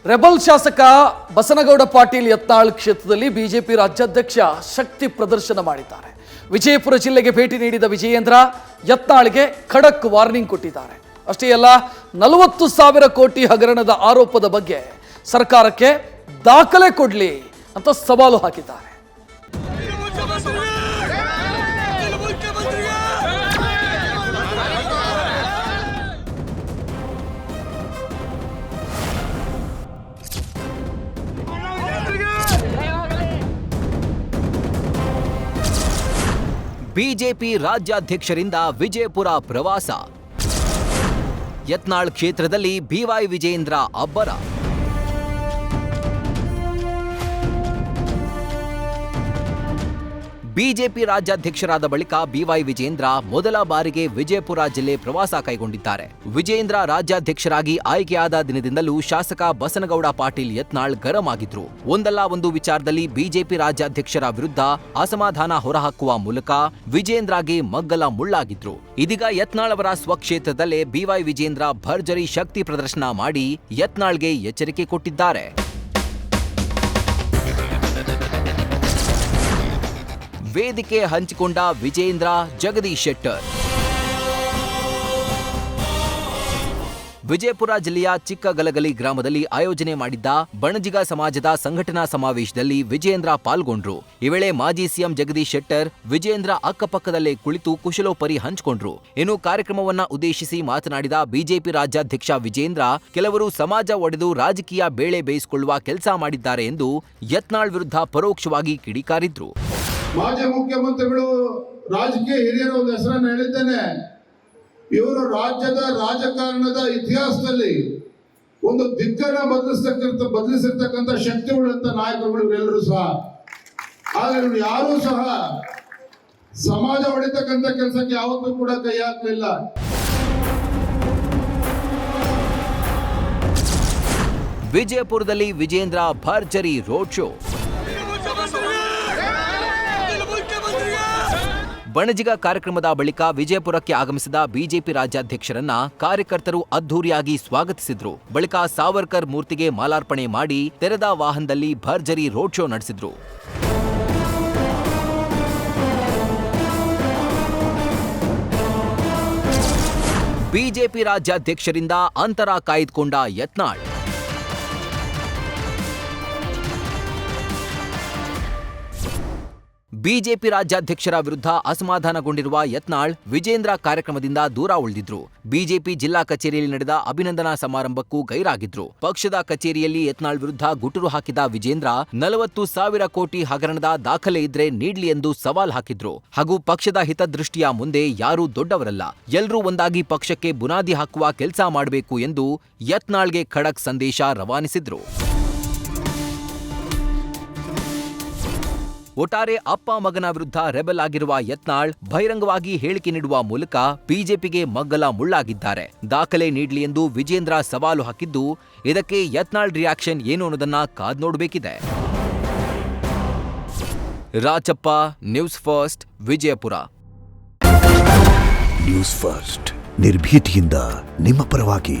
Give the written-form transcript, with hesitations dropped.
Rebel ಶಾಸಕ ಬಸನಗೌಡ ಪಾಟೀಲ್ ಯತ್ನಾಳ್ ಕ್ಷೇತ್ರದಲ್ಲಿ BJP ರಾಜ್ಯಾಧ್ಯಕ್ಷ ಶಕ್ತಿ ಪ್ರದರ್ಶನ ಮಾಡಿದ್ದಾರೆ. ವಿಜಯಪುರ ಜಿಲ್ಲೆಗೆ ಭೇಟಿ ನೀಡಿದ ವಿಜಯೇಂದ್ರ ಯತ್ನಾಳ್ಗೆ ಖಡಕ್ ವಾರ್ನಿಂಗ್ ಕೊಟ್ಟಿದ್ದಾರೆ. ಅಷ್ಟೇ ಅಲ್ಲ, 40,000 ಕೋಟಿ ಹಗರಣದ ಆರೋಪದ ಬಗ್ಗೆ ಸರ್ಕಾರಕ್ಕೆ ದಾಖಲೆ ಕೊಡ್ಲಿ ಅಂತ ಸವಾಲು ಹಾಕಿದ್ದಾರೆ. ಬಿಜೆಪಿ ರಾಜ್ಯಾಧ್ಯಕ್ಷರಿಂದ ವಿಜಯಪುರ ಪ್ರವಾಸ. ಯತ್ನಾಳ್ ಕ್ಷೇತ್ರದಲ್ಲಿ ಬಿವೈ ವಿಜಯೇಂದ್ರ ಅಬ್ಬರ. ಬಿಜೆಪಿ ರಾಜ್ಯಾಧ್ಯಕ್ಷರಾದ ಬಳಿಕ ಬಿವೈ ವಿಜಯೇಂದ್ರ ಮೊದಲ ಬಾರಿಗೆ ವಿಜಯಪುರ ಜಿಲ್ಲೆ ಪ್ರವಾಸ ಕೈಗೊಂಡಿದ್ದಾರೆ. ವಿಜಯೇಂದ್ರ ರಾಜ್ಯಾಧ್ಯಕ್ಷರಾಗಿ ಆಯ್ಕೆಯಾದ ದಿನದಿಂದಲೂ ಶಾಸಕ ಬಸನಗೌಡ ಪಾಟೀಲ್ ಯತ್ನಾಳ್ ಗರಂ ಆಗಿದ್ರು. ಒಂದಲ್ಲ ಒಂದು ವಿಚಾರದಲ್ಲಿ ಬಿಜೆಪಿ ರಾಜ್ಯಾಧ್ಯಕ್ಷರ ವಿರುದ್ಧ ಅಸಮಾಧಾನ ಹೊರಹಾಕುವ ಮೂಲಕ ವಿಜಯೇಂದ್ರಗೆ ಮಗ್ಗಲ ಮುಳ್ಳಾಗಿದ್ರು. ಇದೀಗ ಯತ್ನಾಳ್ ಅವರ ಸ್ವಕ್ಷೇತ್ರದಲ್ಲೇ ಬಿವೈ ವಿಜಯೇಂದ್ರ ಭರ್ಜರಿ ಶಕ್ತಿ ಪ್ರದರ್ಶನ ಮಾಡಿ ಯತ್ನಾಳ್ಗೆ ಎಚ್ಚರಿಕೆ ಕೊಟ್ಟಿದ್ದಾರೆ. ವೇದಿಕೆ ಹಂಚಿಕೊಂಡ ವಿಜಯೇಂದ್ರ, ಜಗದೀಶ್ ಶೆಟ್ಟರ್. ವಿಜಯಪುರ ಜಿಲ್ಲೆಯ ಚಿಕ್ಕಗಲಗಲಿ ಗ್ರಾಮದಲ್ಲಿ ಆಯೋಜನೆ ಮಾಡಿದ್ದ ಬಣಜಿಗ ಸಮಾಜದ ಸಂಘಟನಾ ಸಮಾವೇಶದಲ್ಲಿ ವಿಜಯೇಂದ್ರ ಪಾಲ್ಗೊಂಡ್ರು. ಈ ವೇಳೆ ಮಾಜಿ ಸಿಎಂ ಜಗದೀಶ್ ಶೆಟ್ಟರ್ ವಿಜಯೇಂದ್ರ ಅಕ್ಕಪಕ್ಕದಲ್ಲೇ ಕುಳಿತು ಕುಶಲೋಪರಿ ಹಂಚಿಕೊಂಡ್ರು. ಇನ್ನು ಕಾರ್ಯಕ್ರಮವನ್ನ ಉದ್ದೇಶಿಸಿ ಮಾತನಾಡಿದ ಬಿಜೆಪಿ ರಾಜ್ಯಾಧ್ಯಕ್ಷ ವಿಜಯೇಂದ್ರ, ಕೆಲವರು ಸಮಾಜ ಒಡೆದು ರಾಜಕೀಯ ಬೇಳೆ ಬೇಯಿಸಿಕೊಳ್ಳುವ ಕೆಲಸ ಮಾಡಿದ್ದಾರೆ ಎಂದು ಯತ್ನಾಳ್ ವಿರುದ್ಧ ಪರೋಕ್ಷವಾಗಿ ಕಿಡಿಕಾರಿದ್ರು. ಮಾಜಿ ಮುಖ್ಯಮಂತ್ರಿಗಳು ರಾಜಕೀಯ ಹಿರಿಯರ ಒಂದು ಹೆಸರನ್ನು ಹೇಳಿದ್ದೇನೆ. ಇವರು ರಾಜ್ಯದ ರಾಜಕಾರಣದ ಇತಿಹಾಸದಲ್ಲಿ ಒಂದು ದಿಕ್ಕನ್ನ ಬದಲಿಸಿರ್ತಕ್ಕಂಥ ಶಕ್ತಿ ಉಳ್ಳಂತ ನಾಯಕರುಗಳು ಇವರೆಲ್ಲರೂ ಸಹ. ಆದ್ರೆ ಇವರು ಯಾರೂ ಸಹ ಸಮಾಜ ಹೊಡಿತಕ್ಕಂಥ ಕೆಲಸಕ್ಕೆ ಯಾವತ್ತೂ ಕೂಡ ಕೈ ಹಾಕಲಿಲ್ಲ. ವಿಜಯಪುರದಲ್ಲಿ ವಿಜಯೇಂದ್ರ ಭರ್ಜರಿ ರೋಡ್ ಶೋ. ಬಣಜಿಗ ಕಾರ್ಯಕ್ರಮದ ಬಳಿಕ ವಿಜಯಪುರಕ್ಕೆ ಆಗಮಿಸಿದ ಬಿಜೆಪಿ ರಾಜ್ಯಾಧ್ಯಕ್ಷರನ್ನ ಕಾರ್ಯಕರ್ತರು ಅದ್ಧೂರಿಯಾಗಿ ಸ್ವಾಗತಿಸಿದ್ರು. ಬಳಿಕ ಸಾವರ್ಕರ್ ಮೂರ್ತಿಗೆ ಮಾಲಾರ್ಪಣೆ ಮಾಡಿ ತೆರೆದ ವಾಹನದಲ್ಲಿ ಭರ್ಜರಿ ರೋಡ್ ಶೋ ನಡೆಸಿದ್ರು. ಬಿಜೆಪಿ ರಾಜ್ಯಾಧ್ಯಕ್ಷರಿಂದ ಅಂತರ ಕಾಯ್ದುಕೊಂಡ ಯತ್ನಾಳ್. ಬಿಜೆಪಿ ರಾಜ್ಯಾಧ್ಯಕ್ಷರ ವಿರುದ್ಧ ಅಸಮಾಧಾನಗೊಂಡಿರುವ ಯತ್ನಾಳ್ ವಿಜಯೇಂದ್ರ ಕಾರ್ಯಕ್ರಮದಿಂದ ದೂರ ಉಳಿದಿದ್ರು. ಬಿಜೆಪಿ ಜಿಲ್ಲಾ ಕಚೇರಿಯಲ್ಲಿ ನಡೆದ ಅಭಿನಂದನಾ ಸಮಾರಂಭಕ್ಕೂ ಗೈರಾಗಿದ್ರು. ಪಕ್ಷದ ಕಚೇರಿಯಲ್ಲಿ ಯತ್ನಾಳ್ ವಿರುದ್ಧ ಗುಟುರು ಹಾಕಿದ ವಿಜಯೇಂದ್ರ 40,000 ಕೋಟಿ ಹಗರಣದ ದಾಖಲೆ ಇದ್ರೆ ನೀಡ್ಲಿ ಎಂದು ಸವಾಲ್ ಹಾಕಿದ್ರು. ಹಾಗೂ ಪಕ್ಷದ ಹಿತದೃಷ್ಟಿಯ ಮುಂದೆ ಯಾರೂ ದೊಡ್ಡವರಲ್ಲ, ಎಲ್ರೂ ಒಂದಾಗಿ ಪಕ್ಷಕ್ಕೆ ಬುನಾದಿ ಹಾಕುವ ಕೆಲಸ ಮಾಡಬೇಕು ಎಂದು ಯತ್ನಾಳ್ಗೆ ಖಡಕ್ ಸಂದೇಶ ರವಾನಿಸಿದ್ರು. ಒಟ್ಟಾರೆ ಅಪ್ಪ ಮಗನ ವಿರುದ್ಧ ರೆಬೆಲ್ ಆಗಿರುವ ಯತ್ನಾಳ್ ಬಹಿರಂಗವಾಗಿ ಹೇಳಿಕೆ ನೀಡುವ ಮೂಲಕ ಬಿಜೆಪಿಗೆ ಮಗ್ಗಲ ಮುಳ್ಳಾಗಿದ್ದಾರೆ. ದಾಖಲೆ ನೀಡಲಿ ಎಂದು ವಿಜಯೇಂದ್ರ ಸವಾಲು ಹಾಕಿದ್ದು, ಇದಕ್ಕೆ ಯತ್ನಾಳ್ ರಿಯಾಕ್ಷನ್ ಏನು ಅನ್ನೋದನ್ನ ಕಾದ್ ನೋಡಬೇಕಿದೆ. Rachappa, news first, Vijayapura. News first ನಿರ್ಭೀತಿಯಿಂದ ನಿಮ್ಮ ಪರವಾಗಿ.